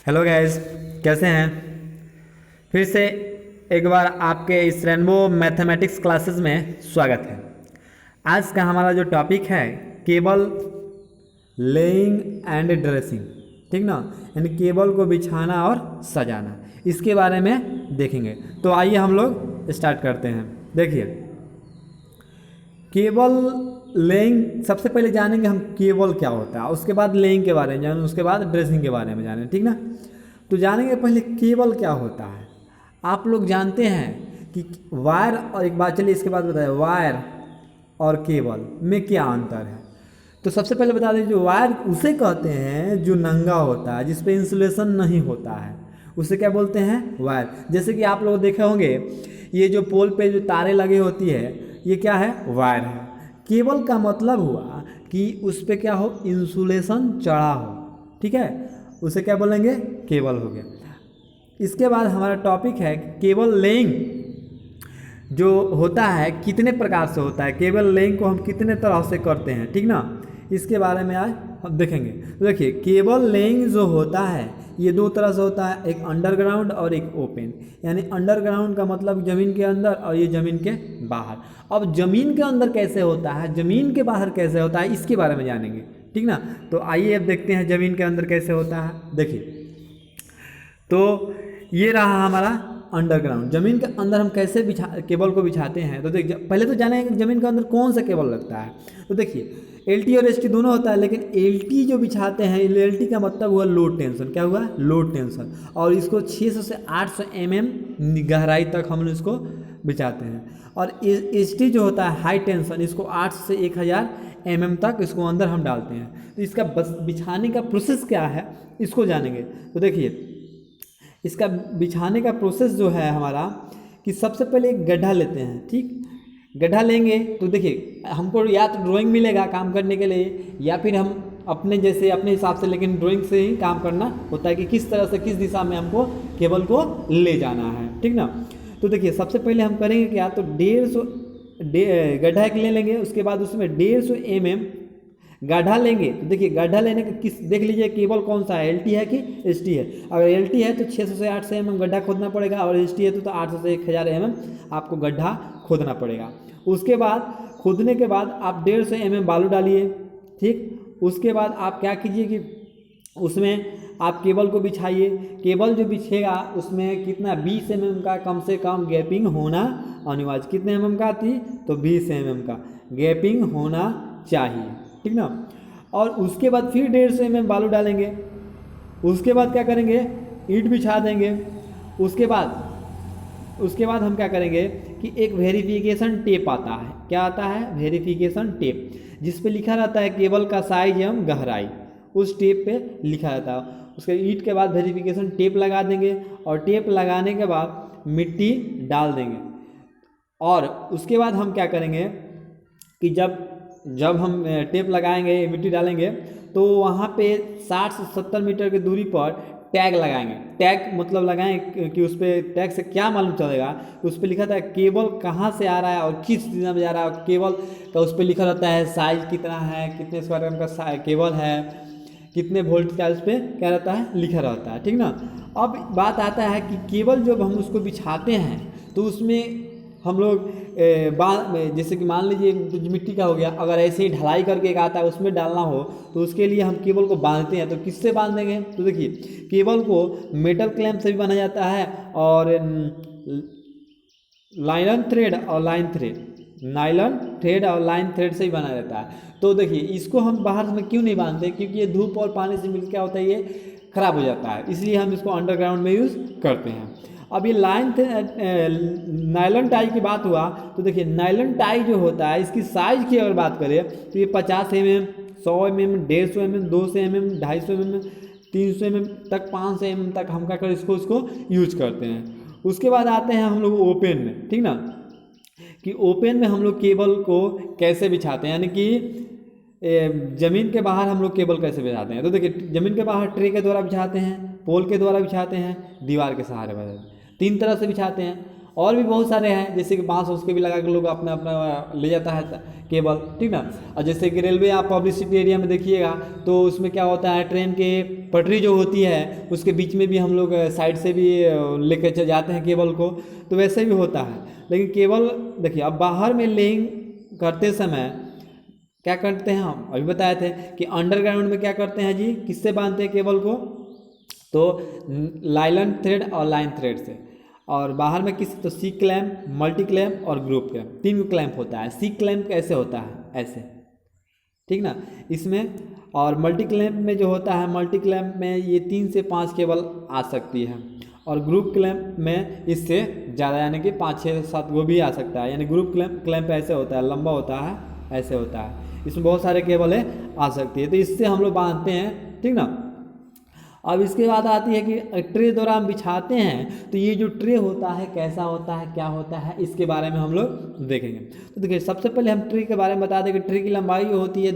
Hello guys, कैसे हैं। फिर से एक बार आपके इस रेनबो मैथमेटिक्स क्लासेस में स्वागत है। आज का हमारा जो टॉपिक है केबल लेइंग एंड ड्रेसिंग, ठीक ना, यानी केबल को बिछाना और सजाना, इसके बारे में देखेंगे। तो आइए हम लोग स्टार्ट करते हैं। देखिए, केबल लेइंग सबसे पहले जानेंगे हम केबल क्या होता है, उसके बाद लेइंग के बारे में जानेंगे, उसके बाद ड्रेसिंग के बारे में जानेंगे, ठीक ना। तो जानेंगे पहले केबल क्या होता है। आप लोग जानते हैं कि वायर, और एक बात चलिए इसके बाद बताएं वायर और केबल में क्या अंतर है। तो सबसे पहले बता दें, जो वायर उसे कहते हैं जो नंगा होता है, जिस पे इंसुलेशन नहीं होता है, उसे क्या बोलते हैं, वायर। जैसे कि आप लोग देखे होंगे, ये जो पोल पे जो तारे लगे होती है, ये क्या है, वायर है। केबल का मतलब हुआ कि उस पे क्या हो, इंसुलेशन चढ़ा हो, ठीक है, उसे क्या बोलेंगे, केबल हो गया। इसके बाद हमारा टॉपिक है केबल लेइंग जो होता है कितने प्रकार से होता है, केबल लेइंग को हम कितने तरह से करते हैं, ठीक ना, इसके बारे में आज हम देखेंगे। तो देखिए, केबल लेइंग जो होता है ये दो तरह से होता है, एक अंडरग्राउंड और एक ओपन। यानी अंडरग्राउंड का मतलब ज़मीन के अंदर और ये ज़मीन के बाहर। अब ज़मीन के अंदर कैसे होता है, ज़मीन के बाहर कैसे होता है, इसके बारे में जानेंगे, ठीक ना। तो आइए अब देखते हैं ज़मीन के अंदर कैसे होता है। देखिए, तो ये रहा हमारा अंडरग्राउंड। ज़मीन के अंदर हम कैसे केबल को बिछाते हैं। तो देखिए, पहले तो जाने ज़मीन के अंदर कौन सा केबल लगता है। तो देखिए, एलटी और एसटी दोनों होता है, लेकिन एलटी जो बिछाते हैं, एलटी का मतलब हुआ लो टेंशन। क्या हुआ, लो टेंशन। और इसको 600 से 800 गहराई तक हम इसको बिछाते हैं। और एसटी जो होता है हाई टेंशन, इसको 800 से 1000 तक इसको अंदर हम डालते हैं। तो इसका बस बिछाने का प्रोसेस क्या है, इसको जानेंगे। तो देखिए, इसका बिछाने का प्रोसेस जो है हमारा, कि सबसे पहले एक गड्ढा लेते हैं, ठीक, गड्ढा लेंगे। तो देखिए, हमको या तो ड्राइंग मिलेगा काम करने के लिए, या फिर हम अपने जैसे अपने हिसाब से, लेकिन ड्राइंग से ही काम करना होता है कि किस तरह से किस दिशा में हमको केबल को ले जाना है, ठीक ना। तो देखिए, सबसे पहले हम करेंगे क्या, तो 150 गड्ढा एक ले लेंगे, उसके बाद उसमें 150 गड्ढा लेंगे। तो देखिए, गड्ढा लेने का किस, देख लीजिए केबल कौन सा है, एलटी है कि एसटी है। अगर एलटी है तो 600 से 800 गड्ढा खोदना पड़ेगा, और एसटी है तो 800 से 1000 आपको गड्ढा खोदना पड़ेगा। उसके बाद खोदने के बाद आप 150 बालू डालिए, ठीक। उसके बाद आप क्या कीजिए कि उसमें आप केबल को बिछाइए। केबल जो बिछेगा उसमें कितना 20 का कम से कम गैपिंग होना अनिवार्य। कितने का थी, तो 20 का गैपिंग होना चाहिए, ठीक ना। और उसके बाद फिर 150 बालू डालेंगे। उसके बाद क्या करेंगे, ईंट बिछा देंगे। उसके बाद हम क्या करेंगे कि एक वेरिफिकेशन टेप आता है। क्या आता है, वेरिफिकेशन टेप, जिस पे लिखा रहता है केबल का साइज एवं गहराई, उस टेप पे लिखा रहता है। उसके ईंट के बाद वेरिफिकेशन टेप लगा देंगे, और टेप लगाने के बाद मिट्टी डाल देंगे। और उसके बाद हम क्या करेंगे कि जब हम टेप लगाएंगे, मिट्टी डालेंगे, तो वहाँ पे 60 से 70 मीटर की दूरी पर टैग लगाएंगे। टैग मतलब लगाएं कि उस पर टैग से क्या मालूम चलेगा, उस पर लिखा था केबल कहाँ से आ रहा है और किस दिशा में जा रहा है। केबल का उस पर लिखा रहता है साइज कितना है, कितने स्क्वायर एम का केबल है, कितने वोल्ट का, उस पर क्या रहता है, लिखा रहता है, ठीक ना। अब बात आता है कि केबल जब हम उसको बिछाते हैं तो उसमें हम लोग जैसे कि मान लीजिए तो मिट्टी का हो गया, अगर ऐसे ही ढलाई करके एक आता है उसमें डालना हो, तो उसके लिए हम केबल को बांधते हैं। तो किससे बांधेंगे, तो देखिए, केबल को मेटल क्लैंप से भी बांधा जाता है, और नायलॉन थ्रेड और लाइन थ्रेड से ही बना जाता है। तो देखिए, इसको हम बाहर में क्यों नहीं बांधते, क्योंकि ये धूप और पानी से मिलकर क्या होता है, ये खराब हो जाता है, इसलिए हम इसको अंडरग्राउंड में यूज़ करते हैं। अब ये नायलॉन टाई की बात हुआ, तो देखिए, नायलॉन टाई जो होता है, इसकी साइज़ की अगर बात करें तो ये 50 100 150 200 250 300 तक 500 तक हम क्या करें, इसको यूज करते हैं। उसके बाद आते हैं हम लोग ओपन में, ठीक ना, कि ओपन में हम लोग केबल को कैसे बिछाते हैं, यानी कि ज़मीन के बाहर हम लोग केबल कैसे बिछाते हैं। तो देखिए, ज़मीन के बाहर ट्रे के द्वारा बिछाते हैं, पोल के द्वारा बिछाते हैं, दीवार के सहारे बिछाते हैं, 3 तरह से बिछाते हैं। और भी बहुत सारे हैं, जैसे कि बांस उसके भी लगा के लोग अपना अपना ले जाता है केबल, ठीक ना। और जैसे कि रेलवे आप पब्लिसिटी एरिया में देखिएगा तो उसमें क्या होता है, ट्रेन के पटरी जो होती है उसके बीच में भी हम लोग साइड से भी लेकर जाते हैं केबल को, तो वैसे भी होता है। लेकिन केबल देखिए, अब बाहर में लेइंग करते समय क्या करते हैं, हम अभी बताए थे कि अंडरग्राउंड में क्या करते हैं जी, किससे बांधते हैं केबल को, तो लाइलन थ्रेड और लाइन थ्रेड से। और बाहर में किस, तो सी क्लैम्प, मल्टी क्लैम्प और ग्रुप क्लैम्प, 3 क्लैम्प होता है। सी क्लैम्प कैसे होता है, ऐसे, ठीक ना, इसमें। और मल्टी क्लैम्प में जो होता है, मल्टी क्लैम्प में ये 3 से 5 केबल आ सकती है, और ग्रुप क्लैम्प में इससे ज़्यादा यानी कि 5, 6, 7 वो भी आ सकता है। यानी ग्रुप क्लैम्प ऐसे होता है, लंबा होता है, ऐसे होता है, इसमें बहुत सारे केबल आ सकती है, तो इससे हम लोग बांधते हैं, ठीक ना। अब इसके बाद आती है कि ट्रे द्वारा हम बिछाते हैं, तो ये जो ट्रे होता है कैसा होता है, क्या होता है, इसके बारे में हम लोग देखेंगे। तो देखिए, सबसे पहले हम ट्रे के बारे में बता दें कि ट्रे की लंबाई होती है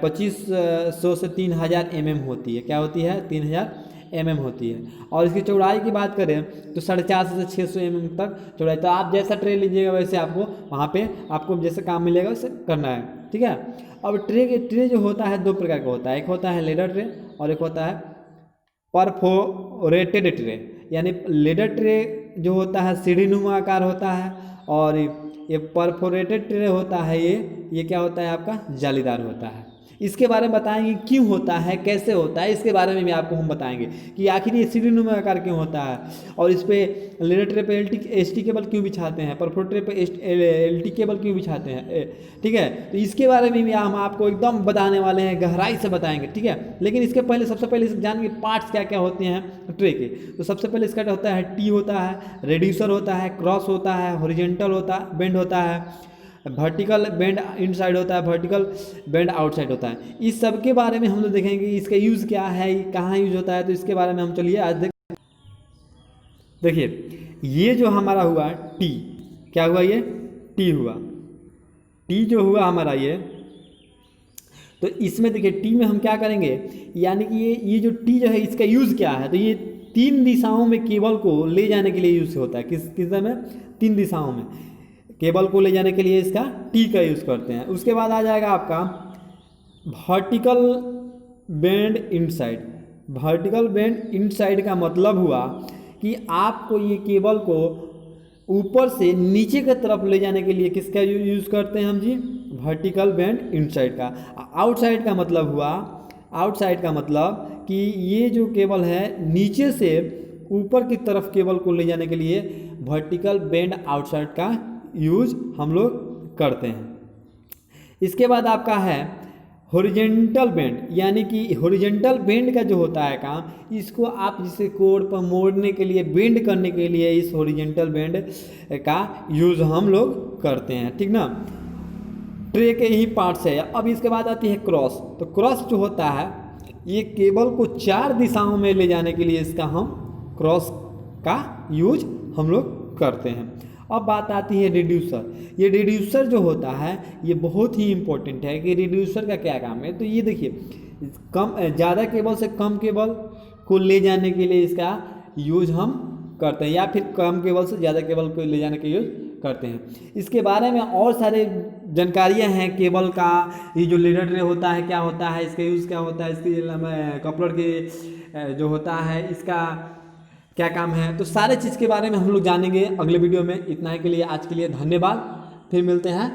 2500 से 3000 mm होती है। क्या होती है, 3000 mm होती है। और इसकी चौड़ाई की बात करें तो 450 से 600 mm तक चौड़ाई। तो आप जैसा ट्रे लीजिएगा वैसे आपको वहाँ पे आपको जैसे काम मिलेगा वैसे करना है, ठीक है। अब ट्रे जो होता है 2 प्रकार का होता है, एक होता है लेडर ट्रे और एक होता है परफोरेटेड ट्रे। यानी लेडर ट्रे जो होता है सीढ़ी नुमा आकार होता है, और ये परफोरेटेड ट्रे होता है, ये क्या होता है आपका, जालीदार होता है। इसके बारे में बताएंगे क्यों होता है, कैसे होता है, इसके बारे में भी आपको हम बताएंगे कि आखिर ये सीढ़ी नुमा आकार क्यों होता है, और इस पर लेडर ट्रे पे एस टी केबल क्यों बिछाते हैं, परफोरेट ट्रे पे एल टी केबल क्यों बिछाते हैं, ठीक है। तो इसके बारे में भी हम आपको एकदम बताने वाले हैं, गहराई से बताएंगे, ठीक है। लेकिन इसके पहले सबसे पहले जानेंगे पार्ट्स क्या क्या होते हैं ट्रे के। तो सबसे पहले इसका होता है टी होता है, रेड्यूसर होता है, क्रॉस होता है, हॉरिजॉन्टल होता है, बेंड होता है, वर्टिकल बेंड इनसाइड होता है, वर्टिकल बेंड आउटसाइड होता है। इस सब के बारे में हम लोग देखेंगे इसका यूज़ क्या है, कहाँ यूज होता है, तो इसके बारे में हम चलिए आज देखिए। ये जो हमारा हुआ टी, क्या हुआ, ये टी हुआ, टी जो हुआ हमारा ये, तो इसमें देखिए टी में हम क्या करेंगे, यानी कि ये जो टी जो है इसका यूज़ क्या है, तो ये 3 दिशाओं में केबल को ले जाने के लिए यूज़ होता है। किस में, 3 दिशाओं में केबल को ले जाने के लिए इसका टी का यूज़ करते हैं। उसके बाद आ जाएगा आपका vertical bend inside. Vertical bend inside का मतलब हुआ कि आपको ये केबल को ऊपर से नीचे की तरफ ले जाने के लिए किसका यूज़ करते हैं हम जी, वर्टिकल बेंड इनसाइड का। आउटसाइड का मतलब हुआ, आउटसाइड का मतलब कि ये जो केबल है नीचे से ऊपर की तरफ केबल को ले जाने के लिए वर्टिकल बेंड आउटसाइड का यूज हम लोग करते हैं। इसके बाद आपका है हॉरिजॉन्टल बेंड, यानी कि हॉरिजॉन्टल बेंड का जो होता है काम, इसको आप जिसे कोड पर मोड़ने के लिए, बेंड करने के लिए इस हॉरिजॉन्टल बेंड का यूज़ हम लोग करते हैं, ठीक ना। ट्रे के ही पार्ट्स है। अब इसके बाद आती है क्रॉस। तो क्रॉस जो होता है, ये केबल को 4 दिशाओं में ले जाने के लिए इसका हम क्रॉस का यूज हम लोग करते हैं। अब बात आती है रिड्यूसर। ये रिड्यूसर जो होता है ये बहुत ही इम्पोर्टेंट है कि रिड्यूसर का क्या काम है। तो ये देखिए, ज़्यादा केबल से कम केबल को ले जाने के लिए इसका यूज हम करते हैं, या फिर कम केबल से ज़्यादा केबल को ले जाने के यूज करते हैं। इसके बारे में और सारे जानकारियां हैं केबल का। ये जो लीडर ट्रे होता है क्या होता है, इसका यूज़ क्या होता है, इसकी कपलर के जो होता है इसका क्या काम है, तो सारे चीज़ के बारे में हम लोग जानेंगे अगले वीडियो में। इतना ही के लिए आज के लिए धन्यवाद, फिर मिलते हैं